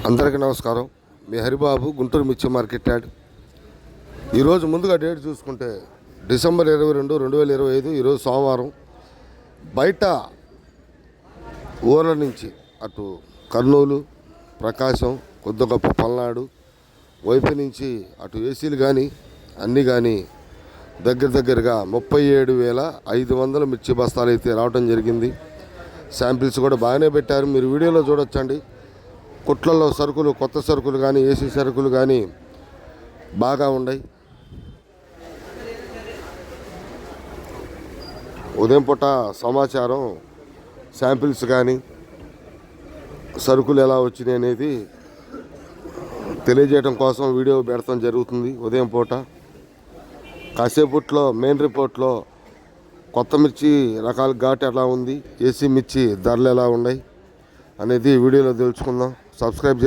అందరికీ నమస్కారం. మీ హరిబాబు, గుంటూరు మిర్చి మార్కెట్ యార్డ్. ఈరోజు ముందుగా డేట్ చూసుకుంటే డిసెంబర్ 22, 2025. ఈరోజు సోమవారం. బయట ఊర్ల నుంచి అటు కర్నూలు, ప్రకాశం, కొద్దిగొప్ప పల్నాడు వైపు నుంచి అటు ఏసీలు కానీ అన్నీ కానీ దగ్గరగా 37,500 మిర్చి బస్తాలు అయితే రావడం జరిగింది. శాంపిల్స్ కూడా బాగానే పెట్టారు, మీరు వీడియోలో చూడొచ్చండి. కొట్లలో సరుకులు, కొత్త సరుకులు కానీ ఏసీ సరుకులు కానీ బాగా ఉన్నాయి. ఉదయం పూట సమాచారం, శాంపిల్స్ కానీ సరుకులు ఎలా వచ్చినాయి అనేది తెలియజేయడం కోసం వీడియో పెడతాం జరుగుతుంది. ఉదయం పూట కాసేపట్లో మెయిన్ రిపోర్ట్లో కొత్త మిర్చి రకాల ఘాటు ఎలా ఉంది, ఏసీ మిర్చి ధరలు ఎలా ఉన్నాయి అనేది వీడియోలో తెలుసుకుందాం. సబ్స్క్రైబ్